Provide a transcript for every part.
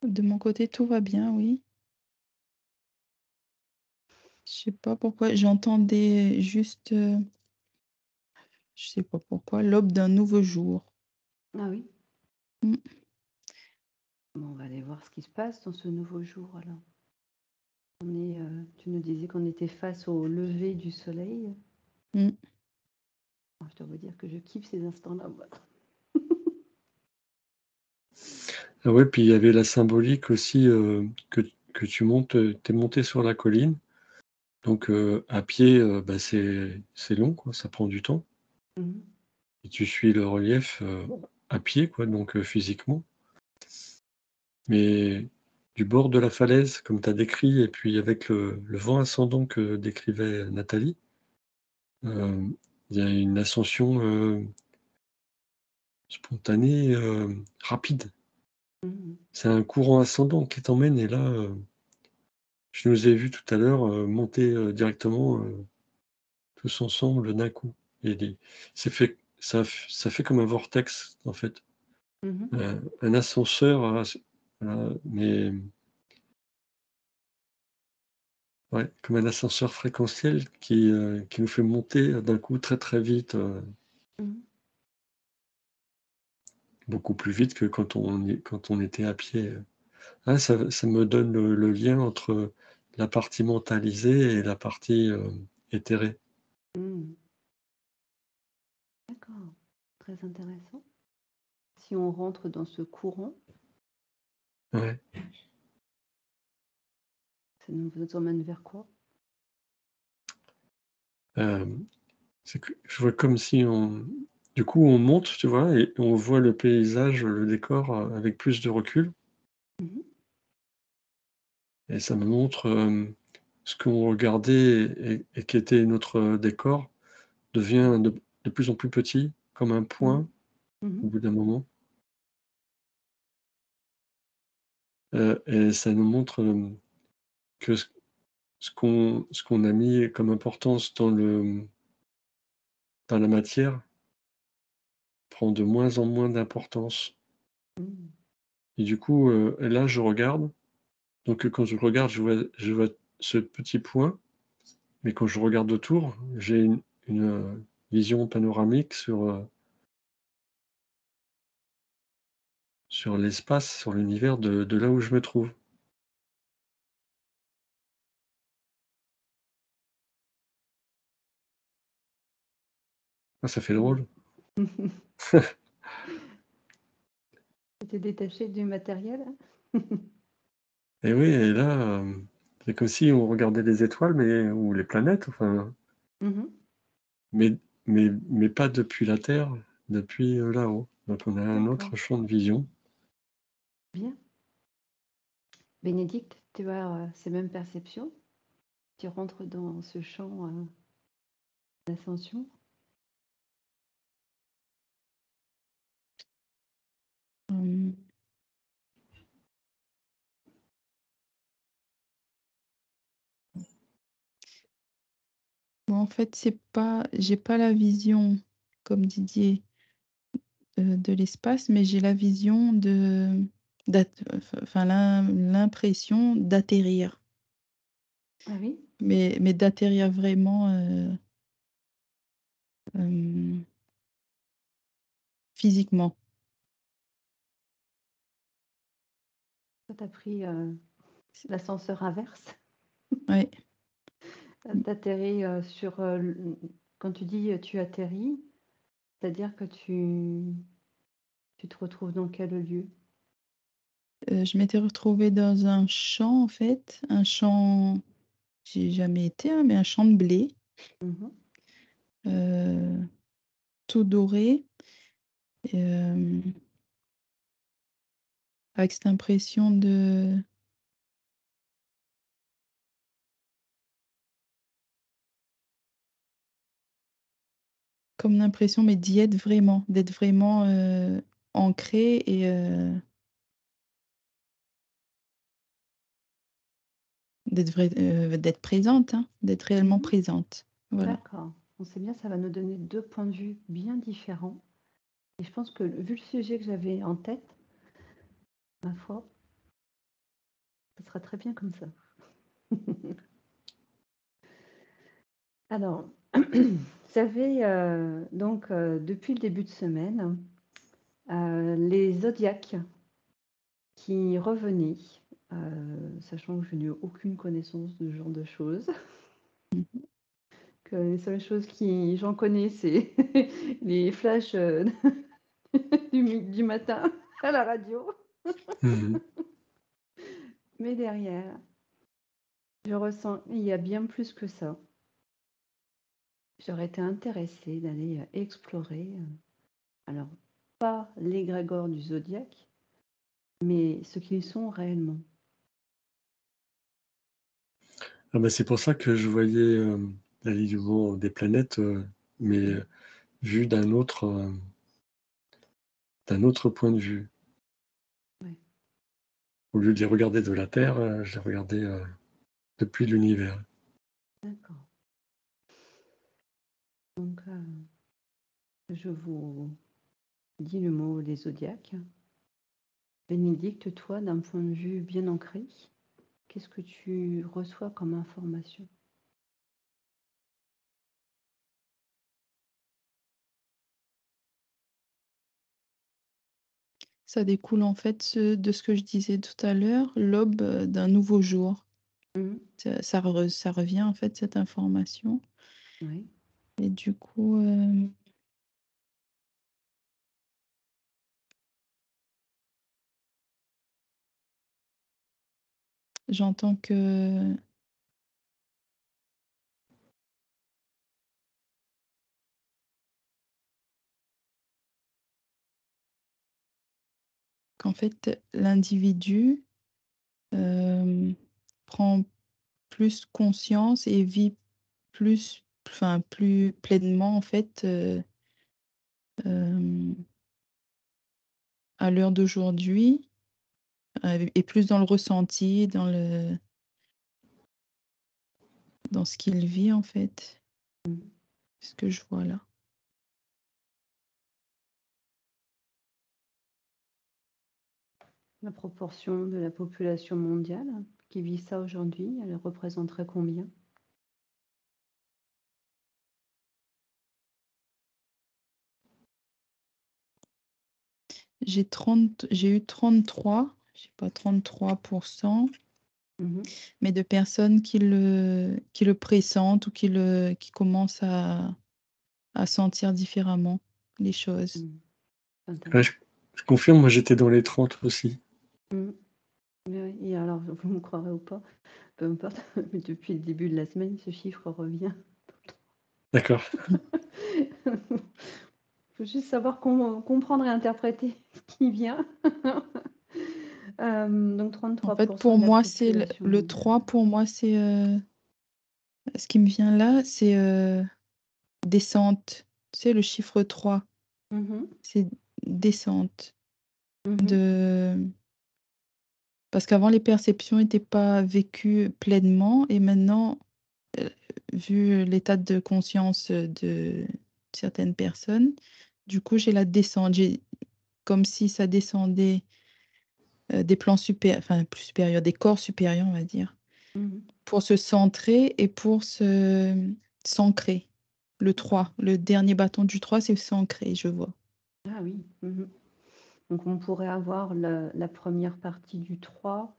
De mon côté, tout va bien, oui. Je sais pas pourquoi, j'entendais juste, je sais pas pourquoi, l'aube d'un nouveau jour. Ah oui? Mmh, Bon, on va aller voir ce qui se passe dans ce nouveau jour alors. Tu nous disais qu'on était face au lever du soleil. mmh. Je dois vous dire que je kiffe ces instants-là, moi. Ah ouais, puis il y avait la symbolique aussi, que tu montes, tu es monté sur la colline, donc à pied, bah, c'est long quoi, ça prend du temps Mmh. et tu suis le relief, à pied quoi, donc physiquement. Mais du bord de la falaise comme tu as décrit et puis avec le vent ascendant que décrivait Nathalie, il y a une ascension, spontanée, rapide. Mmh. C'est un courant ascendant qui t'emmène et là, je nous ai vus tout à l'heure, monter, directement, tous ensemble d'un coup et des ça fait comme un vortex en fait, Mmh. un ascenseur mais ouais, comme un ascenseur fréquentiel qui nous fait monter, d'un coup très, très vite, Mmh. beaucoup plus vite que quand on était à pied, Ah ça me donne le lien entre la partie mentalisée et la partie, éthérée. Mmh. D'accord, très intéressant. Si on rentre dans ce courant, Ouais, ça nous emmène vers quoi? hem, c'est que je vois comme si du coup on monte, tu vois? Et on voit le paysage, le décor, avec plus de recul Mmh. et ça me montre, ce qu'on regardait et qui était notre, décor devient de plus en plus petit, comme un Mmh. point Mmh. au bout d'un moment, et ça nous montre, que ce qu'on a mis comme importance dans la matière prend de moins en moins d'importance Mmh. et du coup, là je regarde, donc quand je regarde, je vois ce petit point, mais quand je regarde autour, j'ai vision panoramique sur l'espace, sur l'univers de là où je me trouve. Ah, ça fait Mmh. drôle. Tu t'es détaché du matériel? Et oui et là, c'est comme si on regardait les étoiles, mais ou les planètes, enfin, Mmh. mais mais pas depuis la Terre, depuis, là-haut. Donc on a un D'accord, autre champ de vision. bien. Bénédicte, tu as, ces mêmes perceptions? Tu rentres dans ce champ, d'ascension? Hem, Moi, en fait, c'est pas j'ai pas la vision, comme Didier, de l'espace, mais j'ai la vision enfin l'impression d'atterrir, Ah oui? mais d'atterrir vraiment, hem, physiquement. Toi, tu as pris, l'ascenseur inverse? Ouais. Tu atterris, sur, quand tu dis, tu atterris, c'est-à-dire que tu te retrouves dans quel lieu? Je m'étais retrouvée dans un champ, en fait, un champ, j'ai jamais été, hein, mais un champ de blé, Mmh. heu, tout doré, hem, avec cette impression comme l'impression, mais d'y être vraiment, d'être vraiment, ancrée et d'être présente, hein, d'être réellement Mmh. présente. Voilà. D'accord. On sait bien, ça va nous donner 2 points de vue bien différents et je pense que vu le sujet que j'avais en tête, ma foi, sera très bien comme ça. Alors, vous savez, donc, depuis le début de semaine, les zodiaques qui revenaient, sachant que je n'ai aucune connaissance de ce genre de choses, que les seules choses qui j'en connais, c'est les flashs du matin à la radio. Mhm. Mais derrière, je ressens il y a bien plus que ça. J'aurais été intéressée d'aller explorer, alors pas l'égrégore du zodiaque, mais ce qu'ils sont réellement. Ah bah, c'est pour ça que je voyais l'alignement des planètes, mais vu d'un autre point de vue. Ouais. Au lieu de les regarder de la Terre, je les regardais depuis l'univers. D'accord. Donc, je vous dis le mot des zodiaques. Bénédicte, toi, d'un point de vue bien ancré, qu'est-ce que tu reçois comme information? Ça découle en fait de ce que je disais tout à l'heure, l'aube d'un nouveau jour. Mmh. Ça revient en fait cette information. Oui. Et du coup, j'entends qu'en fait l'individu prend plus conscience et vit plus pleinement en fait, à l'heure d'aujourd'hui, et plus dans le ressenti, dans ce qu'il vit en fait. Mmh. Ce que je vois là. La proportion de la population mondiale qui vit ça aujourd'hui, elle représenterait combien? J'ai eu 33, je sais pas 33%, Mmh. mais de personnes qui le pressentent ou qui commencent à sentir différemment les choses. Mmh. Ouais, Intéressant. je confirme, moi j'étais dans les 30 aussi. Mmh. Mais oui, et alors, vous me croirez ou pas, peu importe, mais depuis le début de la semaine, ce chiffre revient. D'accord. Faut juste savoir comprendre et interpréter ce qui vient. Donc En fait, 33% pour de la moi, c'est population le mondiale. 3, pour moi, c'est ce qui me vient là, c'est descente. Tu sais, le chiffre 3, Mmh. c'est descente. Mmh. Parce qu'avant, les perceptions n'étaient pas vécues pleinement et maintenant, Heu, vu l'état de conscience, de certaines personnes, du coup, j'ai la descente. J'ai comme si ça descendait, des plans plus supérieurs, des corps supérieurs, on va dire, Mmh. pour se centrer et pour s'ancrer. Le 3, le dernier bâton du 3, c'est s'ancrer, je vois. Ah oui. Mmh. Donc on pourrait avoir la première partie du 3,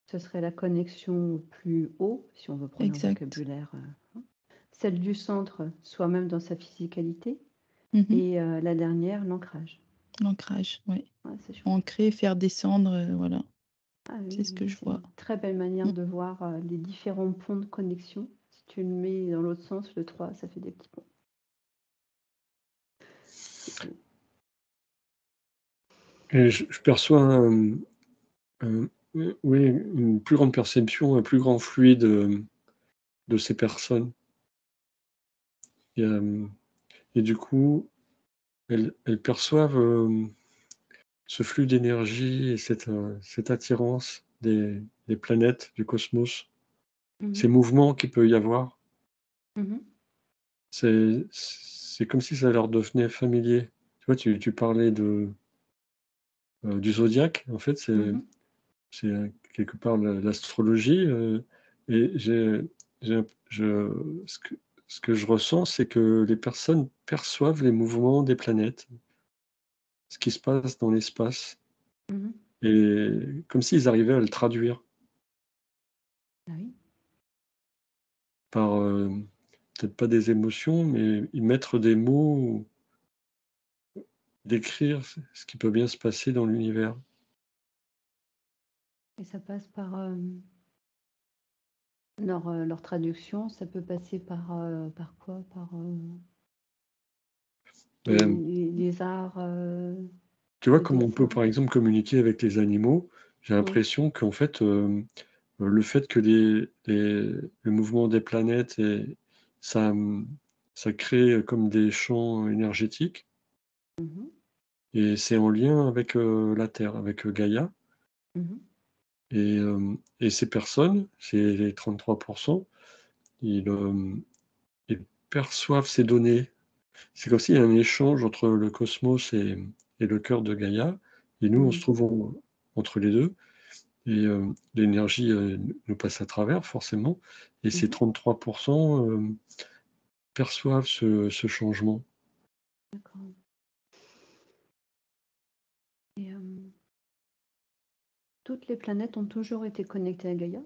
ce serait la connexion au plus haut, si on veut prendre un Exact. vocabulaire, celle du centre, soi-même dans sa physicalité Mmh. et la dernière, l'ancrage. L'ancrage, oui. Ouais, c'est chouette. Ancrer, faire descendre, voilà, Ah oui, c'est ce que oui, je c'est vois. une très belle manière Mmh. de voir, les différents ponts de connexion. Si tu le mets dans l'autre sens, le 3, ça fait des petits ponts. C'est beau. Et je perçois oui, une plus grande perception, un plus grand fluide de ces personnes. Et, et du coup, elles perçoivent ce flux d'énergie et cette attirance des planètes, du cosmos, Mmh. ces mouvements qu'il peut y avoir. Mmh. C'est comme si ça leur devenait familier. Tu vois, tu parlais du zodiaque. En fait, Mmh. c'est quelque part l'astrologie, et ce que je ressens, c'est que les personnes perçoivent les mouvements des planètes, ce qui se passe dans l'espace, Mhm. et comme s'ils arrivaient à le traduire Ah oui. par, peut-être pas des émotions, mais y mettre des mots, décrire ce qui peut bien se passer dans l'univers. Et ça passe par leur traduction, ça peut passer par quoi? Par Ben, les arts tu vois, de comme on peut, dessin. par exemple, communiquer avec les animaux, j'ai Oui. l'impression qu'en fait, le fait que le mouvement des planètes, ça, ça crée comme des champs énergétiques, Mhm. et c'est en lien avec la Terre, avec Gaïa. Mhm. Et ces personnes, c'est les 33%, ils, ils perçoivent ces données. C'est comme s'il y a un échange entre le cosmos et le cœur de Gaïa, et nous, on se Mhm. trouve entre les deux, et l'énergie nous passe à travers, forcément, et ces Mhm. 33% perçoivent ce changement. D'accord. Et toutes les planètes ont toujours été connectées à Gaïa?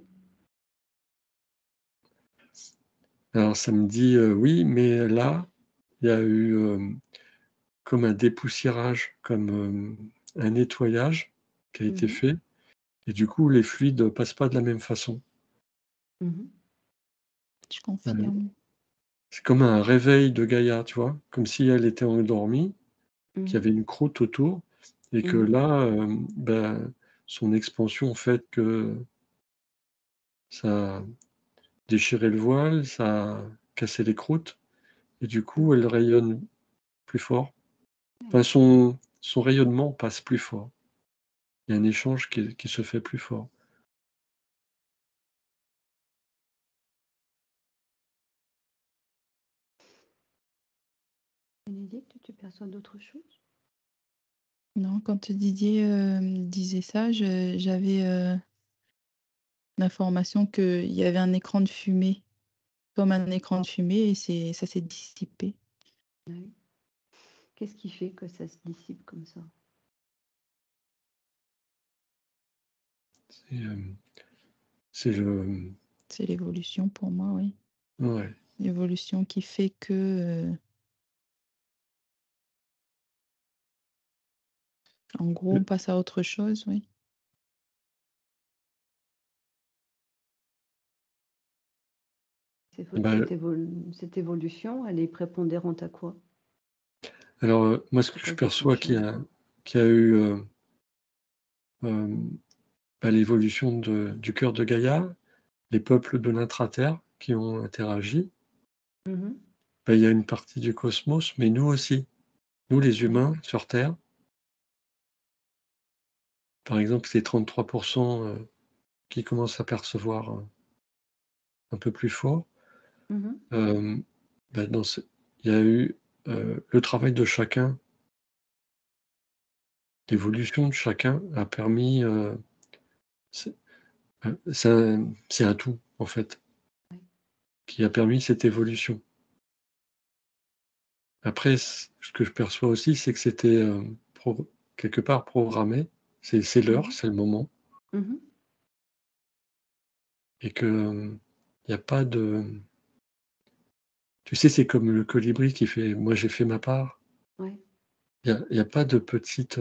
Alors ça me dit oui, mais là, il y a eu comme un dépoussiérage, comme un nettoyage qui a été Mhm. fait, et du coup, les fluides ne passent pas de la même façon. Mhm. Je Euh, confirme. C'est comme un réveil de Gaïa, tu vois, comme si elle était endormie, qu'il y Mhm. avait une croûte autour, et que Mhm. là, ben, son expansion fait que ça a déchiré le voile, ça a cassé les croûtes, et du coup, elle rayonne plus fort. Enfin, Ouais. son rayonnement passe plus fort. Il y a un échange qui se fait plus fort. Bénédicte, tu perçois d'autres choses? Non, quand Didier disait ça, j'avais l'information qu'il y avait un écran de fumée, comme un écran de fumée, et ça s'est dissipé. Oui. Qu'est-ce qui fait que ça se dissipe comme ça? C'est le... C'est l'évolution pour moi, oui. Ouais. L'évolution qui fait que, en gros, on passe à autre chose, oui. Bah, Cette évolution, elle est prépondérante à quoi? alors, moi, ce Ça que je peut perçois déclencher qu'il y a eu euh, bah, l'évolution du cœur de Gaïa, les peuples de l'intra-terre qui ont interagi, Mhm. bah, il y a une partie du cosmos, mais nous aussi, nous les Oui. humains sur Terre, par exemple, ces 33% qui commencent à percevoir un peu plus fort, Mhm. euh, bah, il y a eu le travail de chacun, l'évolution de chacun a permis, c'est c'est un tout, en fait, Oui. qui a permis cette évolution. Après, ce que je perçois aussi, c'est que c'était quelque part programmé. C'est l'heure, Mhm. c'est le moment, Mhm. et que il n'y a pas de. Tu sais, c'est comme le colibri qui fait. Moi, j'ai fait ma part. Ouais. Il y a pas de petite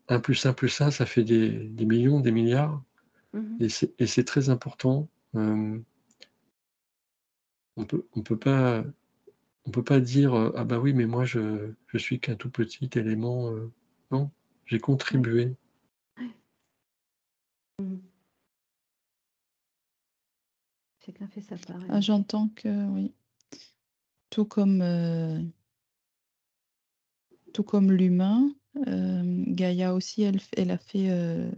1 plus 1 plus 1, ça fait des millions, des milliards, Mhm. et c'est très important. On peut pas. On peut pas dire ah bah oui, mais moi je suis qu'un tout petit élément. Non, j'ai Ouais. contribué. Ouais. Mhm. Chacun fait sa part, en Ah, effet. j'entends que, oui, tout comme, tout comme l'humain, Gaïa aussi, elle a fait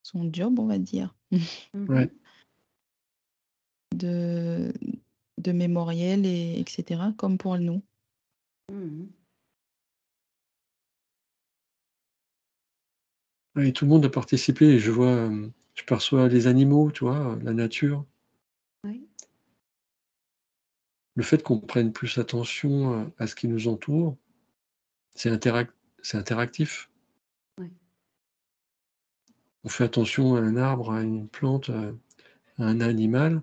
son job, on va dire, Mhm. Ouais. de, de mémoriel, etc., comme pour nous. Mhm. et tout le monde a participé et je vois, je perçois les animaux, tu vois, la nature. Oui. Le fait qu'on prenne plus attention, à ce qui nous entoure, c'est interactif. Ouais. On fait attention à un arbre, à une plante, à un animal,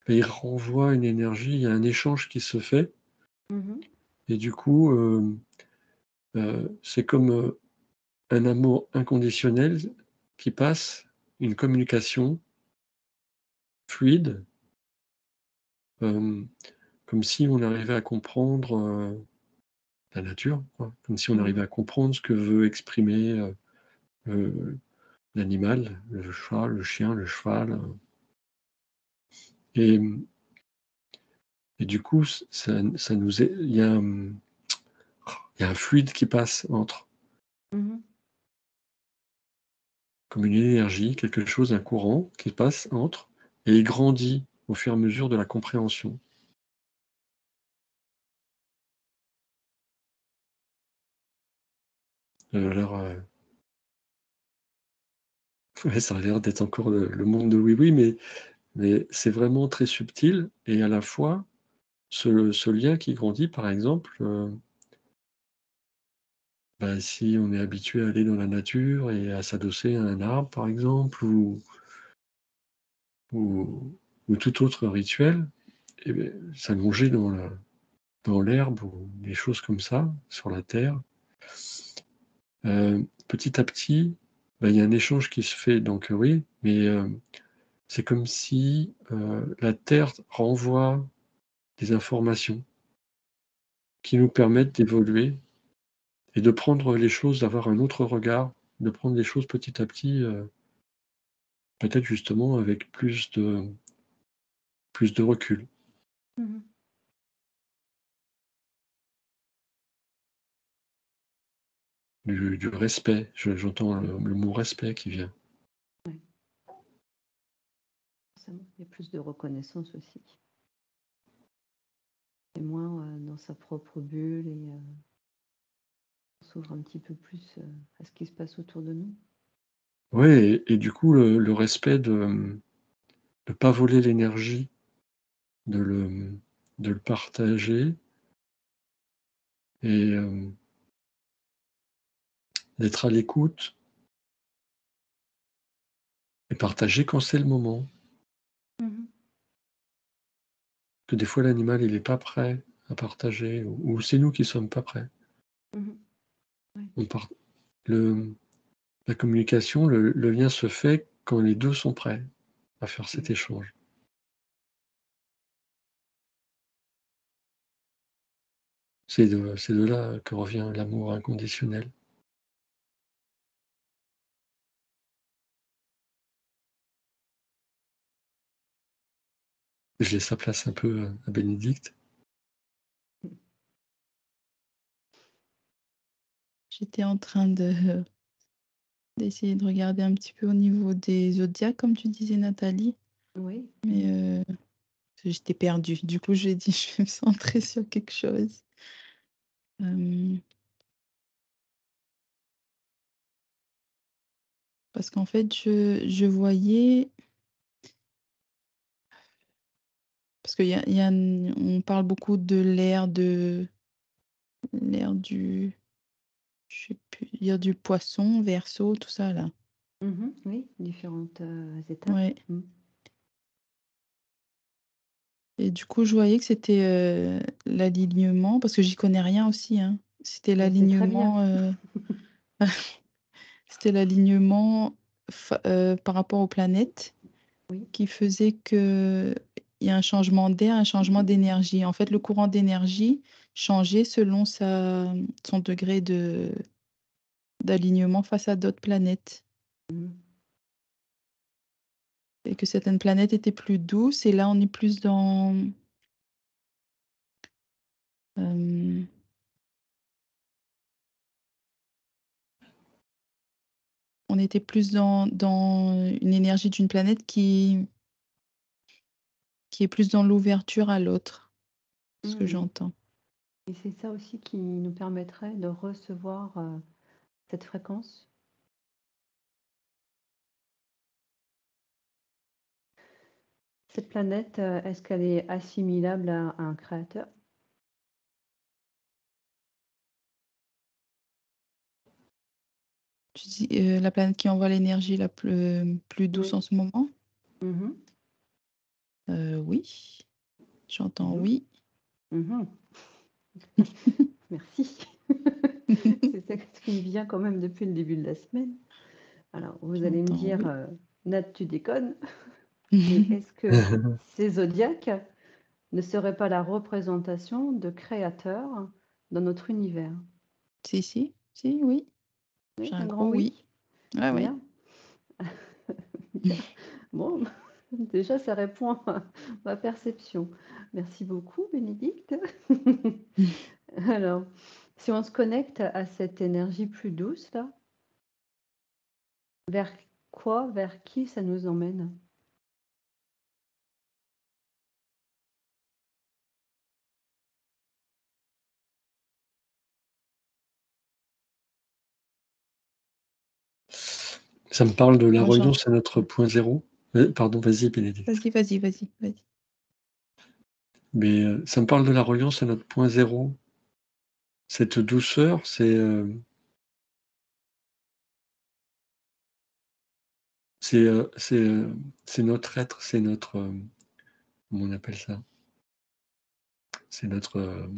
et il renvoie une énergie, il y a un échange qui se fait Mmh. et du coup, c'est comme, un amour inconditionnel qui passe, une communication fluide, hem, comme si on arrivait à comprendre, la nature, quoi. Comme si on Mmh. arrivait à comprendre ce que veut exprimer, le l'animal, le chat, le chien, le cheval, et et du coup, ça nous est il y a un fluide qui passe entre, Mmh. comme une énergie, quelque chose, un courant qui passe entre et il grandit au fur et à mesure de la compréhension. Alors, ouais, ça a l'air d'être encore le monde de oui-oui, mais c'est vraiment très subtil et à la fois, ce lien qui grandit, par exemple, bah, si on est habitué à aller dans la nature et à s'adosser à un arbre, par exemple, ou tout autre rituel, et beh, s'allonger dans l'herbe ou des choses comme ça, sur la terre, petit à petit, bah, il y a un échange qui se fait donc oui, mais c'est comme si, la terre renvoie des informations qui nous permettent d'évoluer et de prendre les choses, d'avoir un autre regard, de prendre les choses petit à petit, peut-être justement avec plus de recul, Mmh. du respect. J'entends le mot respect qui vient. Ouais, forcément. Il y a plus de reconnaissance aussi et moins, dans sa propre bulle et on s'ouvre un petit peu plus, à ce qui se passe autour de nous. Ouais, et du coup le respect de pas voler l'énergie, de le, de le partager et d'être à l'écoute et partager quand c'est le moment. Mmh. Que des fois l'animal il est pas prêt à partager ou c'est nous qui sommes pas prêts. Mmh. Ouais. On part le La communication, le lien se fait quand les 2 sont prêts à faire Mmh. cet échange. C'est de là que revient l'amour inconditionnel. Je laisse la place un peu à Bénédicte. J'étais en train d'essayer de regarder un petit peu au niveau des zodiaques, comme tu disais, Nathalie, Oui. mais j'étais perdue. Du coup, j'ai dit: «Je vais me centrer sur quelque chose». Hem, Parce qu'en fait, je voyais parce qu'il y a on parle beaucoup de l'ère du je sais plus, il y a du Poisson, Verseau, tout ça là. Mmh. Oui, différentes, étapes. Ouais, Mmh. et du coup, je voyais que c'était, l'alignement parce que j'y connais rien aussi, hein. C'était Bah, c'est très bien. l'alignement, c'était l'alignement par rapport aux planètes Oui. qui faisait qu'il y a un changement d'air, un changement d'énergie. En fait, le courant d'énergie changeait selon son degré d'alignement face à d'autres planètes, Mmh. et que certaines planètes étaient plus douces et là, hem, on était plus dans une énergie d'une planète qui est plus dans l'ouverture à l'autre, ce que Mmh. j'entends. Et c'est ça aussi qui nous permettrait de recevoir, cette fréquence? Cette planète, est-ce qu'elle est assimilable à un créateur? Tu dis, la planète qui envoie l'énergie la plus douce Oui. en ce moment? Mmh. Oui. J'entends Mmh. oui. Mmh. Merci. C'est ça ce qui me vient quand même depuis le début de la semaine. Alors, vous allez me J'entends dire, oui. Nat, tu déconnes, mais est-ce que ces zodiaques ne seraient pas la représentation de créateurs dans notre univers? Si, oui. Oui, J'ai un un gros grand oui. oui? Ouais, ouais. Bien. Bien. Bon, déjà ça répond à ma perception. Merci beaucoup Bénédicte. Alors, si on se connecte à cette énergie plus douce là, vers quoi, vers qui ça nous emmène? Ça me parle de la Moi, j'en reliance à notre point zéro. Pardon, vas-y Bénédicte. vas-y. Mais ça me parle de la reliance à notre point zéro. Cette douceur, c'est notre être, c'est notre, comment on appelle ça? C'est notre,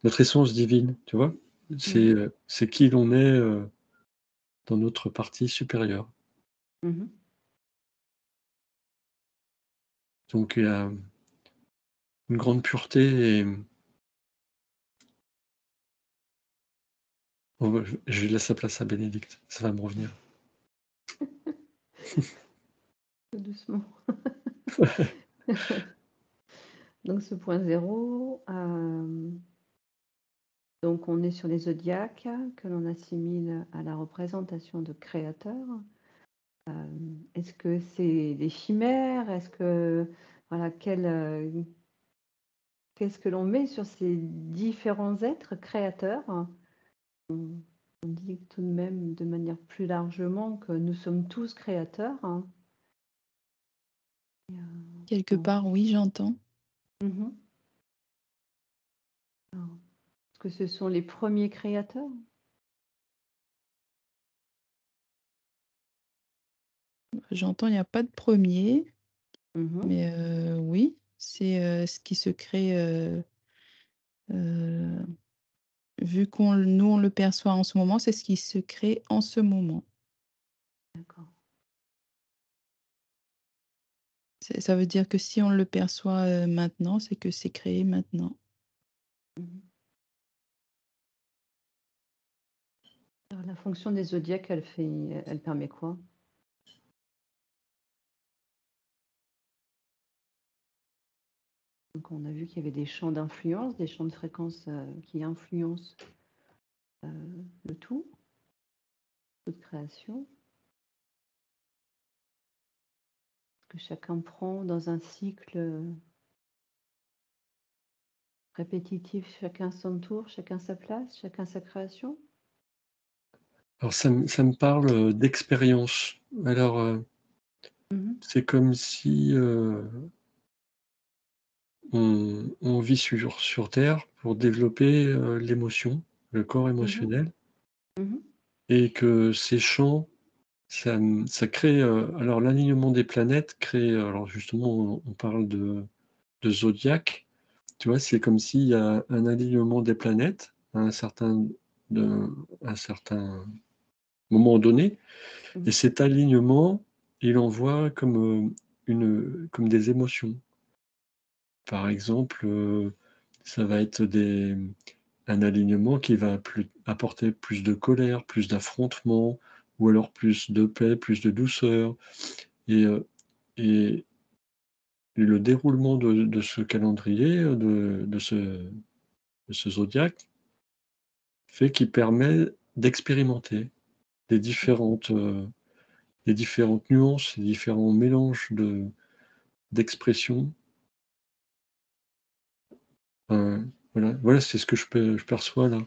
notre essence divine, tu vois? Mmh. C'est qui l'on est, dans notre partie supérieure. Mmh. Donc il y a une grande pureté et bon, bah, je laisse la place à Bénédicte, ça va me revenir. Tout doucement. Donc ce point zéro, donc on est sur les zodiaques que l'on assimile à la représentation de créateurs. Est-ce que c'est des chimères? Est-ce que voilà, qu'est-ce que l'on met sur ces différents êtres créateurs? On on dit tout de même de manière plus largement que nous sommes tous créateurs, hein. Et Quelque bon. part, oui, j'entends. Mmh. Alors, est-ce que ce sont les premiers créateurs? J'entends, il n'y a pas de premier, Mmh. mais oui, c'est, ce qui se crée, heu, vu nous, on le perçoit en ce moment, c'est ce qui se crée en ce moment. D'accord. Ça veut dire que si on le perçoit, maintenant, c'est que c'est créé maintenant. Mmh. Alors la fonction des zodiaques, elle permet quoi? Donc on a vu qu'il y avait des champs d'influence, des champs de fréquence, qui influencent, le tout, toute création, que chacun prend dans un cycle, répétitif, chacun son tour, chacun sa place, chacun sa création? Alors ça me parle, d'expérience. Alors, Mmh. c'est comme si, on vit sur terre pour développer, l'émotion, le corps Mmh. émotionnel Mmh. et que ces champs, ça crée, alors l'alignement des planètes crée, alors justement on parle de zodiaque, tu vois? C'est comme s'il y a un alignement des planètes à de un certain moment donné et Mmh. cet alignement, il envoie comme des émotions. Par exemple, ça va être un alignement qui va apporter plus de colère, plus d'affrontement ou alors plus de paix, plus de douceur et et le déroulement de ce calendrier, de ce zodiaque fait qu'il permet d'expérimenter les différentes, heu, les différentes nuances, les différents mélanges d'expressions. Voilà, c'est ce que je perçois là.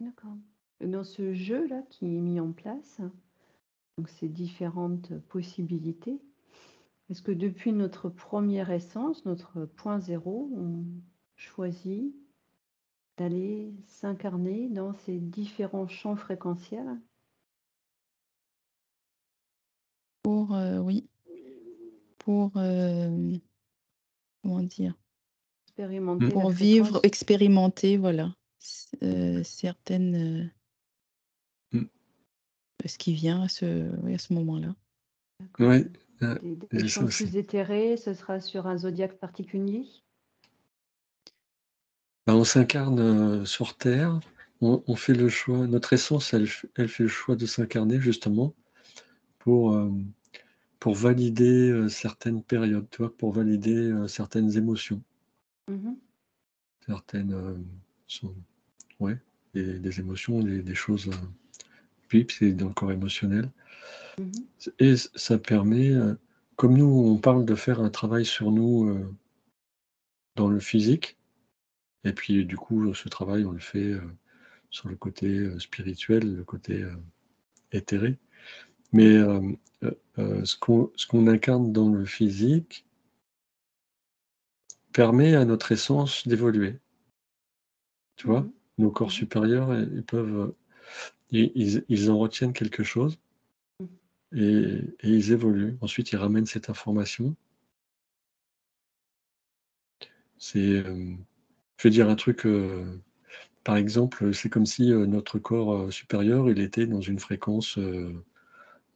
D'accord. Et dans ce jeu-là qui est mis en place, donc ces différentes possibilités, Est-ce que depuis notre première essence, notre point zéro, on choisit d'aller s'incarner dans ces différents champs fréquentiels Oui, pour, comment dire? expérimenter la Pour vivre, fréquence? expérimenter, voilà, certaines, Mmh. ce qui vient oui, à ce moment-là. D'accord. Ouais, Des j'ai ça champs aussi. plus éthérés, ce sera sur un zodiaque particulier? Bah, on s'incarne, sur terre, on fait le choix, notre essence, elle fait le choix de s'incarner justement pour, pour valider, certaines périodes, tu vois? Pour valider, certaines émotions, Mmh. certaines, sont ouais, des émotions, des choses, oui, puis c'est dans le corps émotionnel. Mmh. Et ça permet, comme nous, on parle de faire un travail sur nous, dans le physique et puis du coup, ce travail, on le fait, sur le côté, spirituel, le côté, éthéré. Mais, ce qu'on incarne dans le physique permet à notre essence d'évoluer, tu vois? Mmh. Nos corps Mmh. supérieurs, ils peuvent, ils en retiennent quelque chose Mmh. et ils évoluent. Ensuite, ils ramènent cette information. C'est, je vais dire un truc, par exemple, c'est comme si, notre corps, supérieur, il était dans une fréquence, heu,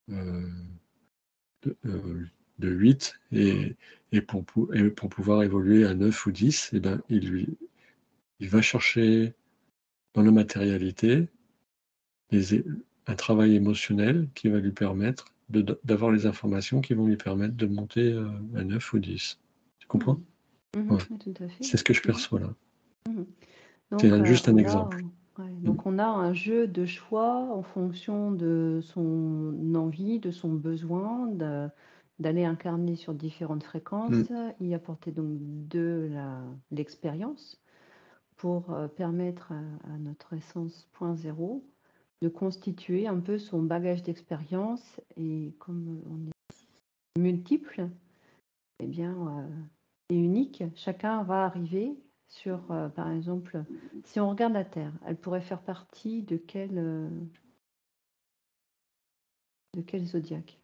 de, heu, de 8 et pour pouvoir évoluer à 9 ou 10, et ben, il va chercher dans la matérialité des é un travail émotionnel qui va lui permettre d'avoir les informations qui vont lui permettre de monter, à 9 ou 10. Tu comprends? Mmh. Mmh. Ouais, Oui, tout à fait. c'est ce que je Mmh. perçois là. Mmh. C'est Donc, juste un on a exemple. ouais, Mmh. donc on a un jeu de choix en fonction de son envie, de son besoin d'aller incarner sur différentes Mmh. fréquences, y apporter donc de l'expérience pour, permettre à notre essence point zéro de constituer un peu son bagage d'expérience et comme on est multiples eh bien, et unique, chacun va arriver sur, par exemple, si on regarde la Terre, elle pourrait faire partie de quel zodiaque?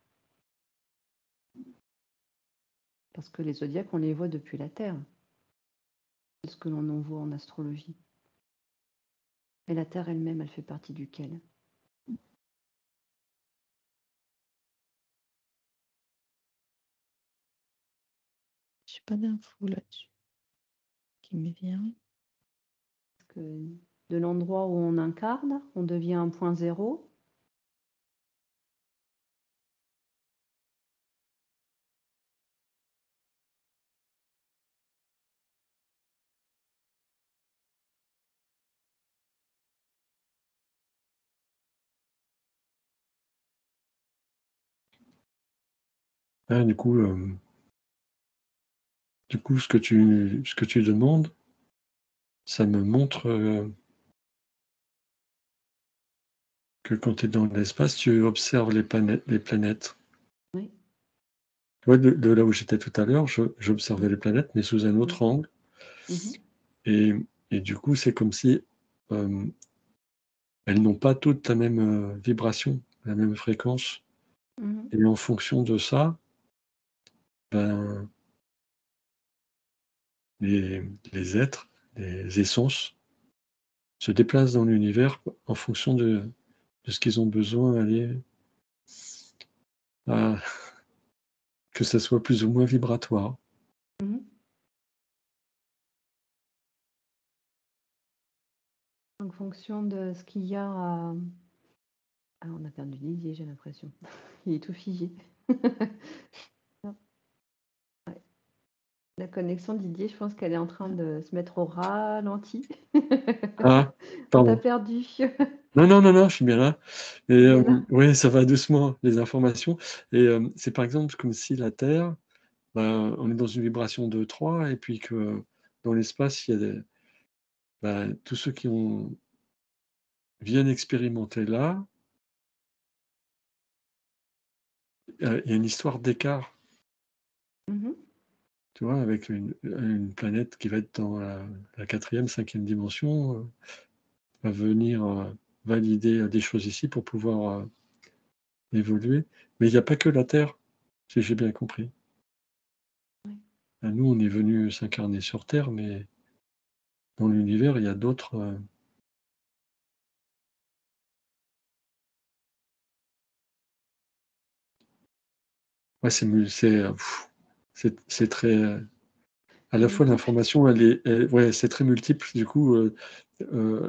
Parce que les zodiaques, on les voit depuis la Terre, c'est ce que l'on en voit en astrologie. Et la Terre elle-même, elle fait partie duquel? J'ai pas d'infos là-dessus qui me vient. Parce que de l'endroit où on incarne, on devient un point zéro. Ah, du coup, ce que tu demandes, ça me montre, que quand tu es dans l'espace, tu observes les planètes. Oui. Tu vois, de là où j'étais tout à l'heure, j'observais les planètes, mais sous un Mmh. autre angle Mmh. et du coup, c'est comme si, elles n'ont pas toutes la même, vibration, la même fréquence Mmh. et en fonction de ça, ben, les êtres, les essences se déplacent dans l'univers en fonction de ce qu'ils ont besoin aller à que ça soit plus ou moins vibratoire. Mmh. En fonction de ce qu'il y a à ah, on a perdu Didier, j'ai l'impression. Il est tout figé. Ouais. La connexion Didier, je pense qu'elle est en train de se mettre au ralenti. Ah, On t'a pardon. perdu. Non, non, non, non, je suis bien là et Tu bien là? ouais, ça va doucement, les informations et c'est par exemple comme si la Terre, ben, on est dans une vibration de 3 et puis que dans l'espace, il y a tous ceux qui viennent expérimenter là, il y a une histoire d'écart tu vois, avec une planète qui va être dans la 4e, 5e dimension, va venir valider des choses ici pour pouvoir évoluer. Mais il n'y a pas que la Terre, si j'ai bien compris. Oui. Nous, on est venu s'incarner sur Terre, mais dans l'univers, il y a d'autres. Ouais, c'est très. À la C'est fois, multiple. l'information, ouais, c'est très multiple. Du coup,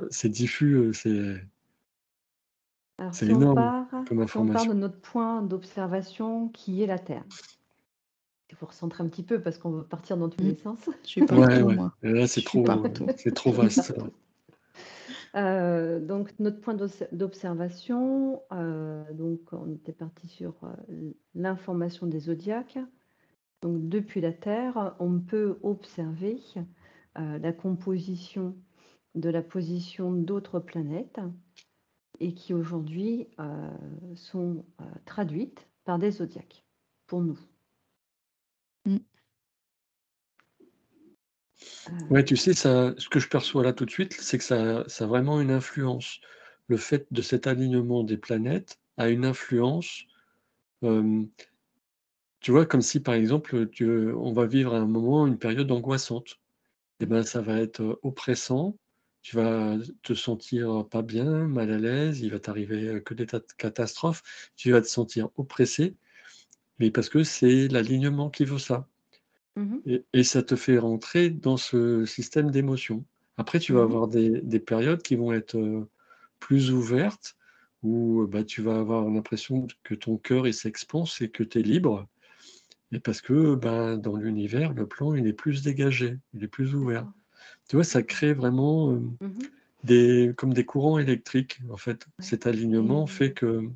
c'est diffus, Alors, c'est si on énorme part, comme si on part de information. notre point d'observation qui est la Terre, il faut recentrer un petit peu parce qu'on veut partir dans tous Mmh. les sens. Je suis Ouais, partout, ouais. moi. Et là, Je suis partout. c'est trop vaste. Donc notre point d'observation, donc on était parti sur l'information des zodiaques. Donc depuis la Terre, on peut observer la composition de la position d'autres planètes et qui aujourd'hui sont traduites par des zodiaques pour nous. Mmh. Ouais, tu sais, ce que je perçois là tout de suite, c'est que ça a vraiment une influence. Le fait de cet alignement des planètes a une influence. Tu vois, comme si par exemple, on va vivre à un moment une période angoissante. Et ben, ça va être oppressant. Tu vas te sentir pas bien, mal à l'aise. Il va t'arriver que des tas de catastrophes. Tu vas te sentir oppressé, mais parce que c'est l'alignement qui veut ça. Mhm, Et ça te fait rentrer dans ce système d'émotions. Après, tu vas mhm, avoir des périodes qui vont être plus ouvertes, où bah, tu vas avoir l'impression que ton cœur il s'expanse et que tu es libre. Et parce que ben, dans l'univers, le plan il est plus dégagé, il est plus ouvert. d'accord. Tu vois, ça D'accord. crée vraiment Mhm, comme des courants électriques, en fait. ouais. Cet alignement fait que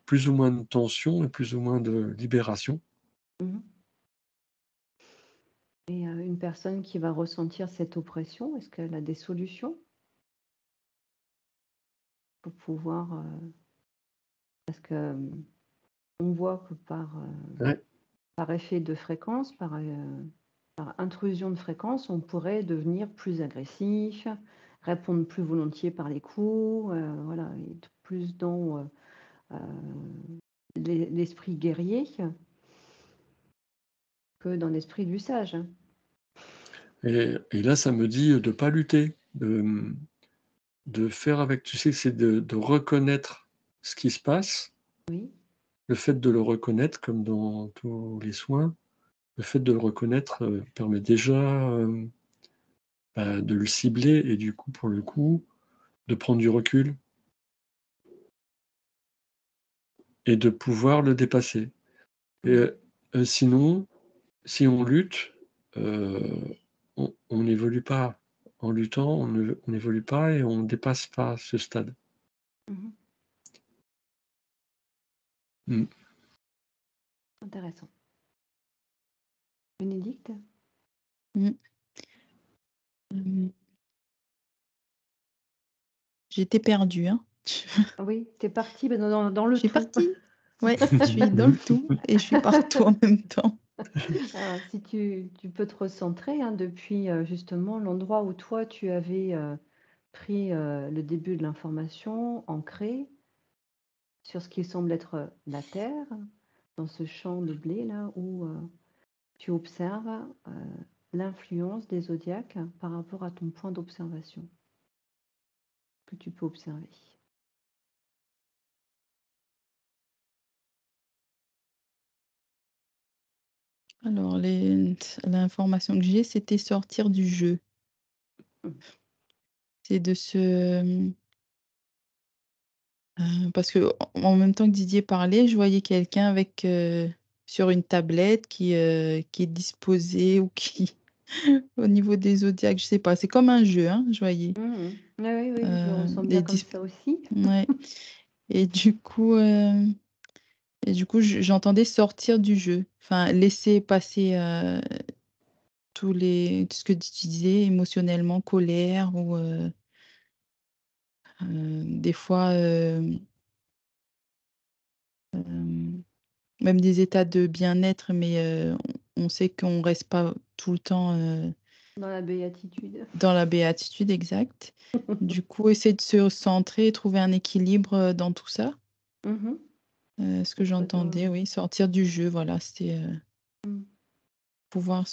plus ou moins de tension et plus ou moins de libération. Mhm. Et une personne qui va ressentir cette oppression, est-ce qu'elle a des solutions pour pouvoir... parce que on voit que Ouais. par effet de fréquence, par intrusion de fréquence, on pourrait devenir plus agressif, répondre plus volontiers par les coups, voilà, être plus dans l'esprit guerrier que dans l'esprit du sage. Et là, ça me dit de ne pas lutter, de faire avec, tu sais, c'est de reconnaître ce qui se passe. Oui. Le fait de le reconnaître, comme dans tous les soins, le fait de le reconnaître permet déjà bah, de le cibler et du coup, pour le coup, de prendre du recul et de pouvoir le dépasser. Et sinon, si on lutte, on n'évolue pas. En luttant, on n'évolue pas et on ne dépasse pas ce stade. Mhm. Mm. Intéressant. Bénédicte? Mmh. J'étais perdue, hein. Ah oui, tu es partie dans le Je suis tout. partie. Ouais, je suis dans le tout et je suis partout en même temps. Alors, si tu peux te recentrer depuis justement l'endroit où toi tu avais pris le début de l'information, ancré sur ce qui semble être la Terre, dans ce champ de blé là où tu observes l'influence des zodiaques par rapport à ton point d'observation que tu peux observer. Alors l'information que j'ai, c'était sortir du jeu. Mmh. C'est de se, parce qu'en même temps que Didier parlait, je voyais quelqu'un avec, sur une tablette qui est disposé ou qui au niveau des zodiaques, je sais pas, c'est comme un jeu, hein, je voyais. Mmh. Ah oui, oui, je le ressens bien Des comme dis ça aussi. Ouais et du coup, j'entendais sortir du jeu, enfin laisser passer, tout ce que tu disais émotionnellement, colère ou, des fois, même des états de bien-être, mais, on sait qu'on reste pas tout le temps Dans la béatitude. dans la béatitude, exact. Du coup, essayer de se centrer, trouver un équilibre dans tout ça. Mhm. Ce que j'entendais, oui, sortir du jeu, voilà, c'était pouvoir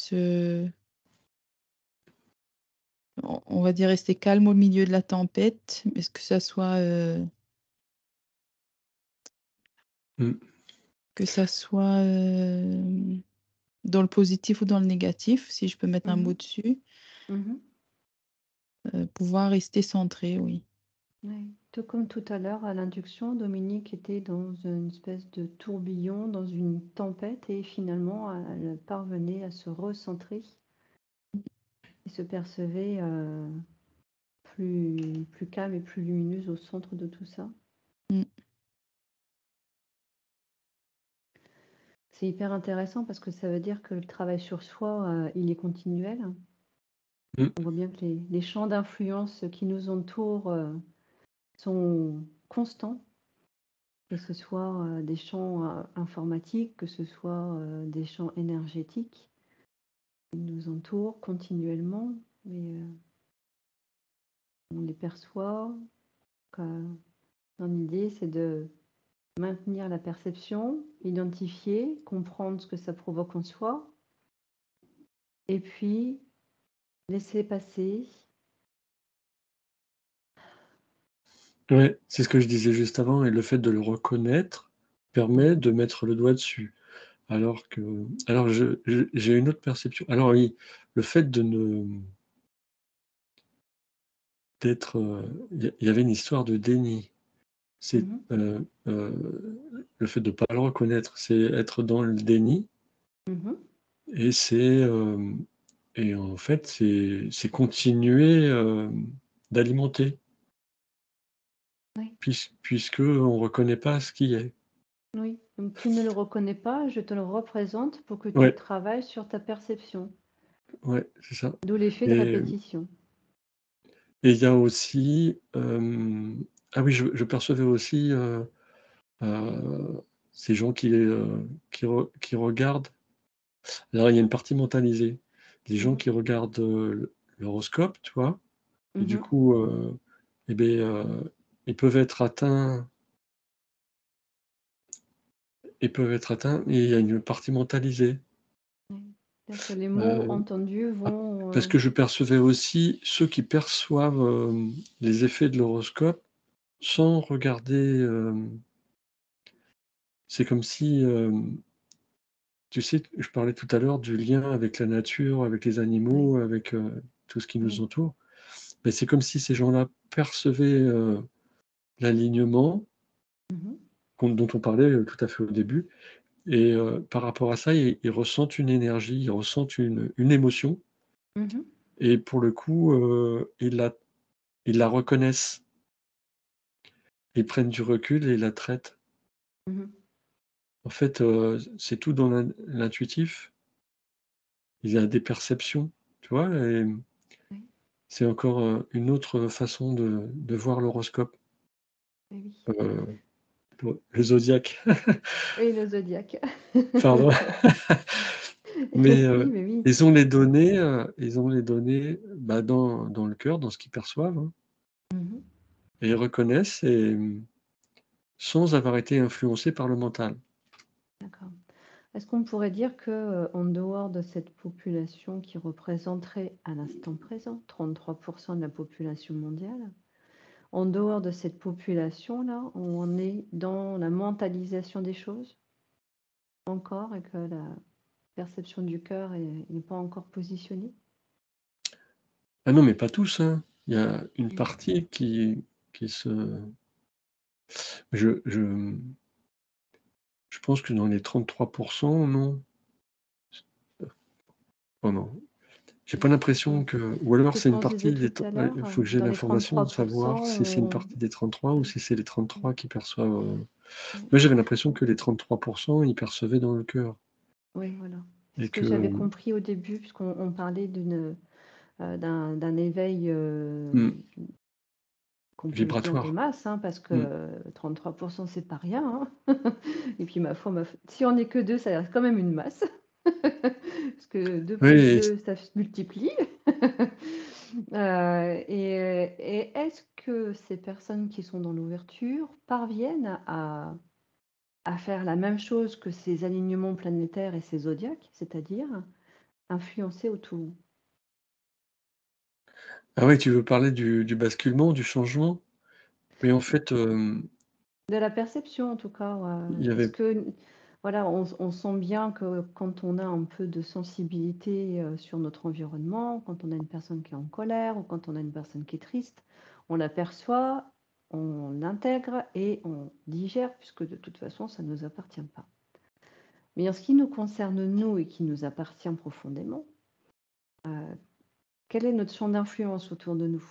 on va dire rester calme au milieu de la tempête, mais que ça soit que ça soit dans le positif ou dans le négatif, si je peux mettre un mot dessus, Mhm. pouvoir rester centré, oui. Oui. Tout comme tout à l'heure, à l'induction, Dominique était dans une espèce de tourbillon, dans une tempête, et finalement, elle parvenait à se recentrer et se percevait plus calme et plus lumineuse au centre de tout ça. Mm. C'est hyper intéressant parce que ça veut dire que le travail sur soi, il est continuel. On voit bien que les champs d'influence qui nous entourent sont constants, que ce soit des champs informatiques, que ce soit des champs énergétiques. Ils nous entourent continuellement, mais on les perçoit. Mon idée, c'est de maintenir la perception, identifier, comprendre ce que ça provoque en soi, et puis laisser passer. Ouais, c'est ce que je disais juste avant, et le fait de le reconnaître permet de mettre le doigt dessus. Alors j'ai une autre perception. Alors oui, le fait d'être, il y avait une histoire de déni. C'est le fait de ne pas le reconnaître, c'est être dans le déni, et et en fait, c'est continuer d'alimenter, Oui. puisque on ne reconnaît pas ce qui est. Oui, donc tu ne le reconnais pas, je te le représente pour que tu Ouais, travailles sur ta perception, ouais, c'est ça. d'où l'effet de Et répétition. il y a aussi, ah oui, je percevais aussi ces gens qui regardent. Alors, il y a une partie mentalisée. Des gens qui regardent l'horoscope, tu vois, et du coup, eh ben, ils peuvent être atteints. Ils peuvent être atteints, et il y a une partie mentalisée. Oui. C'est-à-dire que les mots entendus Ah, vont... parce que je percevais aussi ceux qui perçoivent les effets de l'horoscope sans regarder. C'est comme si, tu sais, je parlais tout à l'heure du lien avec la nature, avec les animaux, avec tout ce qui nous entoure. Mais c'est comme si ces gens-là percevaient l'alignement dont on parlait tout à fait au début. Et par rapport à ça, ils ressentent une énergie, ils ressentent une émotion. Et pour le coup, ils la reconnaissent. Ils prennent du recul et ils la traitent. En fait, c'est tout dans l'intuitif. Il y a des perceptions, tu vois? Et c'est encore une autre façon de voir l'horoscope. Oui. Le zodiaque. Oui, le zodiaque. Pardon. Mais Oui, mais oui. ils ont les données bah, dans le cœur, dans ce qu'ils perçoivent, hein. Et ils reconnaissent, et sans avoir été influencés par le mental. D'accord. Est-ce qu'on pourrait dire que en dehors de cette population qui représenterait à l'instant présent 33% de la population mondiale, en dehors de cette population-là, on est dans la mentalisation des choses encore et que la perception du cœur n'est pas encore positionnée? Ah non, mais pas tous, hein. Il y a une partie qui se... Je pense que dans les 33%, non. Oh non. J'ai pas l'impression que... Ou alors C'est c'est une quand je disais partie tout des... à l'heure, Il faut que j'ai dans les l'information de savoir 33%, si c'est une on... partie des 33 ou si c'est les 33 qui perçoivent... Moi, j'avais l'impression que les 33%, ils percevaient dans le cœur. Oui, voilà. C'est Et ce que j'avais compris au début, puisqu'on parlait d'un éveil qu'on peut dire de vibratoire. masse, hein, parce que 33%, c'est pas rien, hein. Et puis, si on n'est que deux, ça reste quand même une masse. Parce que 2 Oui, plus et 2, ça se multiplie. Et est-ce que ces personnes qui sont dans l'ouverture parviennent à faire la même chose que ces alignements planétaires et ces zodiaques, c'est-à-dire influencer autour? ah ouais, tu veux parler du basculement, du changement? Mais en fait, De la perception en tout cas, il y est-ce avait que voilà, on sent bien que quand on a un peu de sensibilité, sur notre environnement, quand on a une personne qui est en colère ou quand on a une personne qui est triste, on l'aperçoit, on l'intègre et on digère puisque de toute façon ça ne nous appartient pas. Mais en ce qui nous concerne nous et qui nous appartient profondément, quel est notre champ d'influence autour de nous?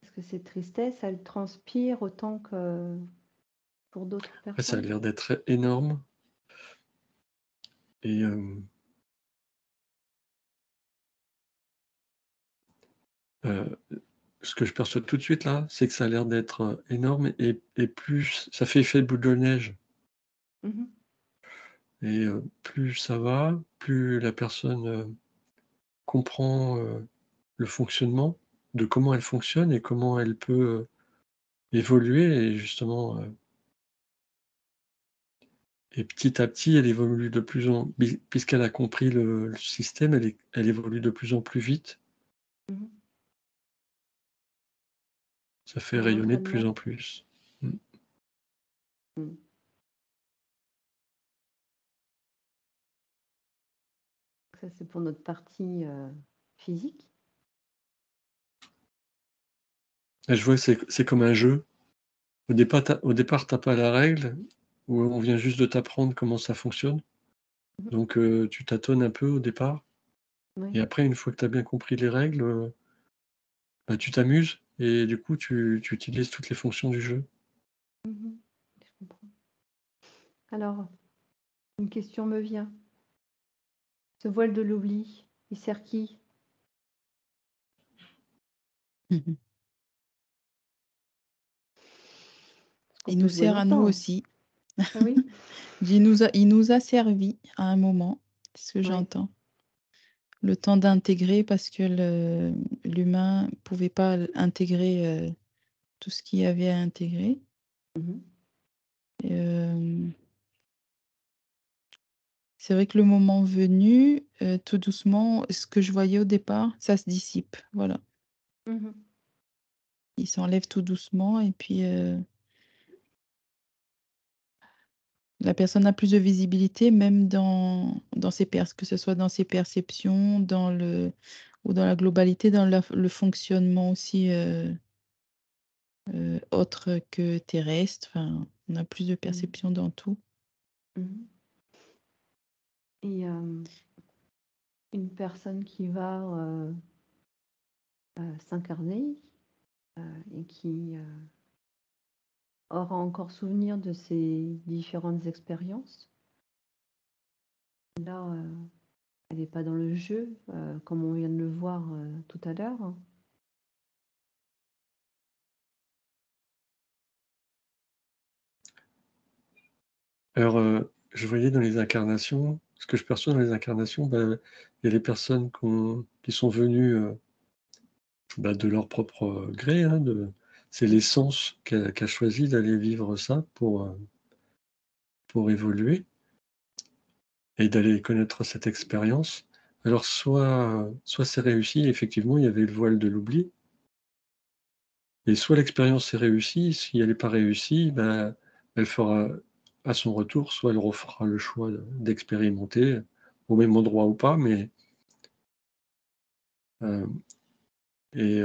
Est-ce que cette tristesse, elle transpire autant que pour d'autres ouais, ça a personnes? l'air d'être énorme et heu, ce que je perçois tout de suite là, c'est que ça a l'air d'être, énorme et plus ça fait effet boule de neige Mmh. et plus ça va, plus la personne, comprend, le fonctionnement, de comment elle fonctionne et comment elle peut, évoluer et justement, et petit à petit, elle évolue de plus en puisqu'elle a compris le système, elle évolue de plus en plus vite. Mmh. Ça fait Par rayonner de plus l'entraînement. en plus. Mmh. Mmh. Ça, c'est pour notre partie, physique. Et je vois que c'est comme un jeu. Au départ, tu pas la règle, ou on vient juste de t'apprendre comment ça fonctionne. Mmh. Donc tu tâtonnes un peu au départ Oui. et après une fois que tu as bien compris les règles, bah, tu t'amuses et du coup tu utilises toutes les fonctions du jeu. Mmh. Je comprends. Alors, une question me vient. Ce voile de l'oubli, il sert qui? Mmh. Parce qu'on Il peut nous jouer sert à nous longtemps. aussi. Ah oui? Il nous a servi à un moment, c'est ce que Oui. j'entends. Le temps d'intégrer parce que l'humain pouvait pas intégrer, tout ce qu'il y avait à intégrer. Mmh. Et c'est vrai que le moment venu, tout doucement, ce que je voyais au départ, ça se dissipe, voilà. Mmh. Il s'enlève tout doucement et puis, la personne a plus de visibilité même dans ses que ce soit dans ses perceptions, ou dans la globalité, dans le fonctionnement aussi, autre que terrestre, enfin, on a plus de Mmh. perception dans tout. Mmh. Et une personne qui va, s'incarner, et qui, aura encore souvenir de ses différentes expériences. Là, elle n'est pas dans le jeu, comme on vient de le voir, tout à l'heure. Alors, je voyais dans les incarnations, ce que je perçois dans les incarnations, bah, il y a les personnes qui sont venues, bah, de leur propre, gré, hein, c'est l'essence qui a choisi d'aller vivre ça pour évoluer et d'aller connaître cette expérience. Alors soit c'est réussi, effectivement, il y avait le voile de l'oubli et soit l'expérience est réussie, si elle n'est pas réussie, bah, elle fera à son retour, soit elle refera le choix d'expérimenter au même endroit ou pas, mais hem et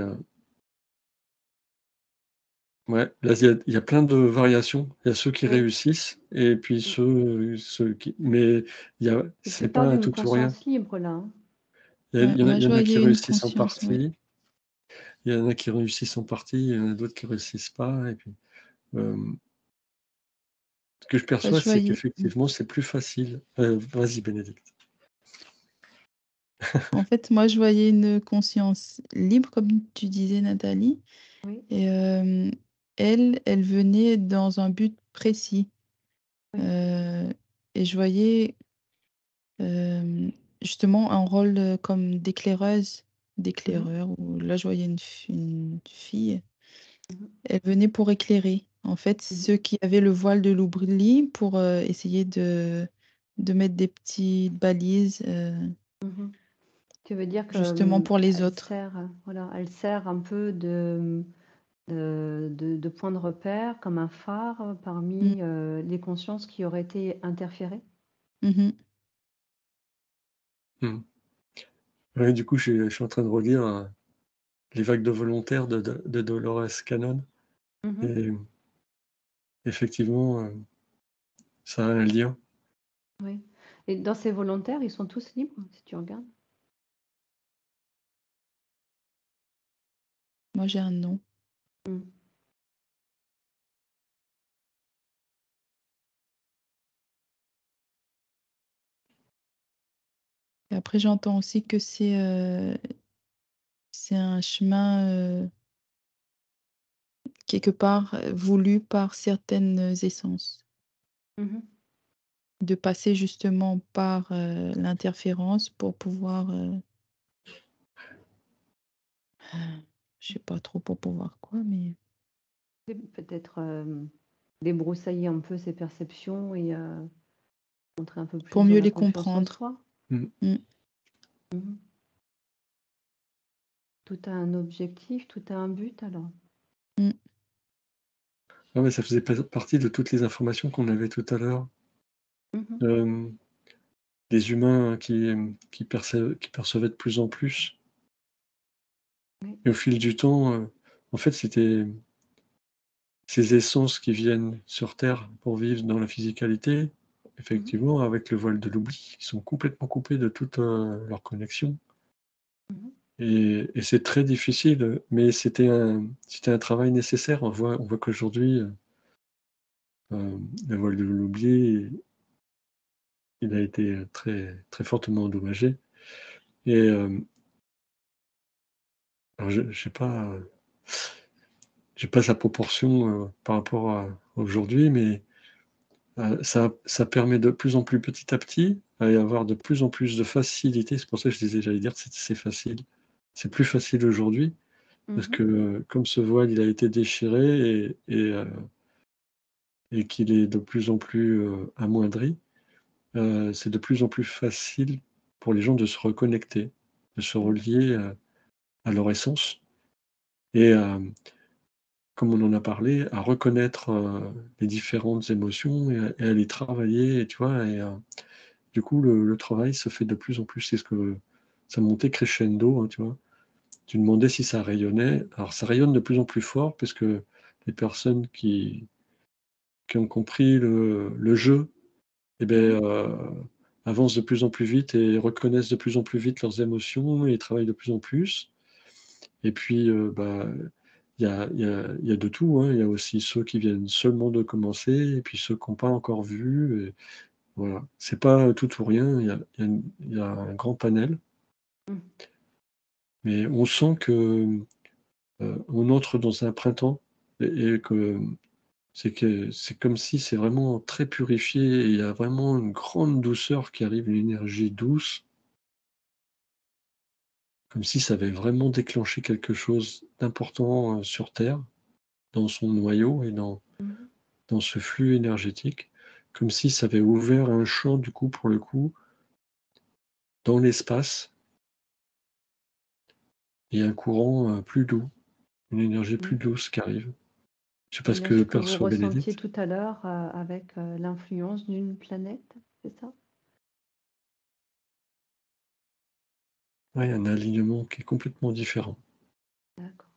ouais, là, il y a plein de variations. Il y a ceux qui Oui. réussissent et puis ceux qui mais Tu c'est pas parles un d'une tout ou rien. conscience libre là, hein? Ouais, Il moi y je en a qui voyais une réussissent en conscience, oui. partie, il y en a qui réussissent en partie, il y en a d'autres qui réussissent pas et puis, hem, ce que je Bah, perçois, je c'est voyais qu'effectivement, c'est plus facile. Vas-y Bénédicte. en fait, moi je voyais une conscience libre comme tu disais Nathalie Oui. et elle venait dans un but précis. Oui. Et je voyais, justement un rôle, comme Mmh. d'éclaireur, où là je voyais une fille, Mmh. elle venait pour éclairer, en fait, Mmh. ceux qui avaient le voile de l'oubli pour, essayer de mettre des petites balises, Mmh. Tu veux dire que, justement pour les elle autres. sert, voilà, elle sert un peu de point de repère, comme un phare, Mmh. parmi, les consciences qui auraient été interférées? Mmh. Mmh. Ouais, du coup, je suis en train de relire, Les vagues de volontaires de Dolores Cannon Mmh. et effectivement, ça a un lien. Oui, et dans ces volontaires, ils sont tous libres, si tu regardes? Moi j'ai un nom. Mmh. Et après j'entends aussi que c'est un chemin, quelque part, voulu par certaines essences. Mmh. De passer justement par, l'interférence pour pouvoir, je sais pas trop pour pouvoir quoi, mais Oui, peut-être, débroussailler un peu ses perceptions et montrer un peu pour plus dans mieux la les confiance en comprendre. soi. Mmh. Mmh. Mmh. Tout a un objectif, tout a un but alors. Mmh. Ah ouais, ça faisait partie de toutes les informations qu'on avait tout à l'heure. Mmh. Hem, les humains qui percevaient de plus en plus Oui. et au fil du temps, en fait, c'était ces essences qui viennent sur terre pour vivre dans la physicalité, Mmh. effectivement, avec le voile de l'oubli, qui sont complètement coupés de toute, leur connexion Mmh. et c'est très difficile, mais c'était un travail nécessaire. On voit qu'aujourd'hui, le voile de l'oubli, il a été, très très fortement endommagé et alors je sais pas, j'ai pas sa proportion, par rapport à aujourd'hui, mais ça permet de plus en plus, petit à petit, à y avoir de plus en plus de facilité. C'est pour ça que j'allais dire c'est facile. C'est plus facile aujourd'hui parce Mmh. que, comme ce voile, il a été déchiré et qu'il est de plus en plus, amoindri, c'est de plus en plus facile pour les gens de se reconnecter, de se Mmh. relier, à leur essence et comme on en a parlé, à reconnaître, les différentes émotions et à les travailler et tu vois? Et du coup, le travail se fait de plus en plus. C'est ce que ça montait crescendo, hein, tu vois? Tu demandais si ça rayonnait. Alors ça rayonne de plus en plus fort puisque les personnes qui ont compris le jeu et beh, Mmh. avancent de plus en plus vite et reconnaissent de plus en plus vite leurs émotions et travaillent de plus en plus. Et puis, bah, il y a de tout, hein. Il y a aussi ceux qui viennent seulement de commencer et puis ceux qui ont pas encore vu et voilà. C'est pas tout ou rien, il y a un grand panel, Mmh. mais on sent que, on entre dans un printemps et que c'est comme si c'est vraiment très purifié et il y a vraiment une grande douceur qui arrive, une énergie douce, comme si ça avait vraiment déclenché quelque chose d'important, sur terre, dans son noyau et Mmh. dans ce flux énergétique, comme si ça avait ouvert un champ du coup, pour le coup, dans l'espace et un courant, plus doux, une énergie plus Mmh. douce qui arrive. Je sais pas ce que L'énergie que vous perçoit ressentiez Bénédicte. tout à l'heure, avec, l'influence d'une planète, c'est ça? Ouais, un alignement qui est complètement différent. D'accord.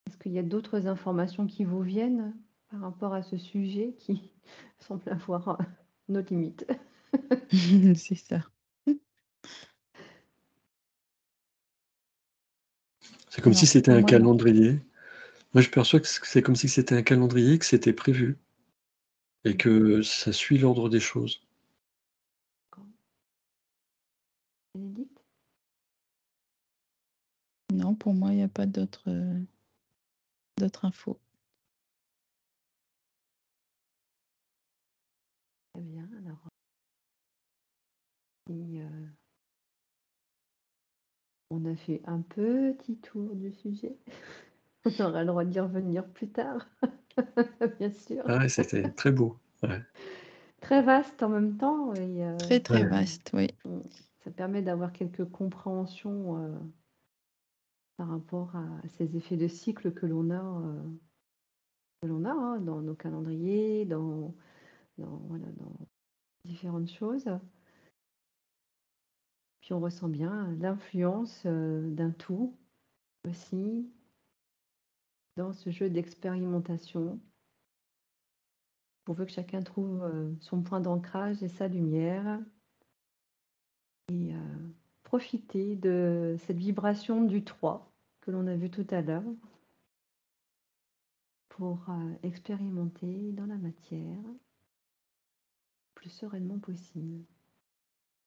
Est-ce qu'il y a d'autres informations qui vous viennent par rapport à ce sujet qui semble avoir, nos limites? C'est ça. C'est comme si Non, c'était pour un moi non. calendrier. Moi, je perçois que c'est comme si c'était un calendrier, que c'était prévu et Mmh. que ça suit l'ordre des choses. D'accord. Bénédicte? Non, pour moi il y a pas d'autres, d'autres infos. Très bien. Alors, si, on a fait un petit tour du sujet. On aura le droit d'y revenir plus tard, bien sûr. Ah ouais, c'était très beau. Ouais. Très vaste en même temps et Très, très Ouais. vaste, oui. ça permet d'avoir quelques compréhensions par rapport à ces effets de cycle que l'on a hein, dans nos calendriers, dans différentes choses. Puis on ressent bien l'influence d'un tout aussi dans ce jeu d'expérimentation. On veut que chacun trouve son point d'ancrage et sa lumière et profiter de cette vibration du 3 que l'on a vu tout à l'heure pour expérimenter dans la matière le plus sereinement possible.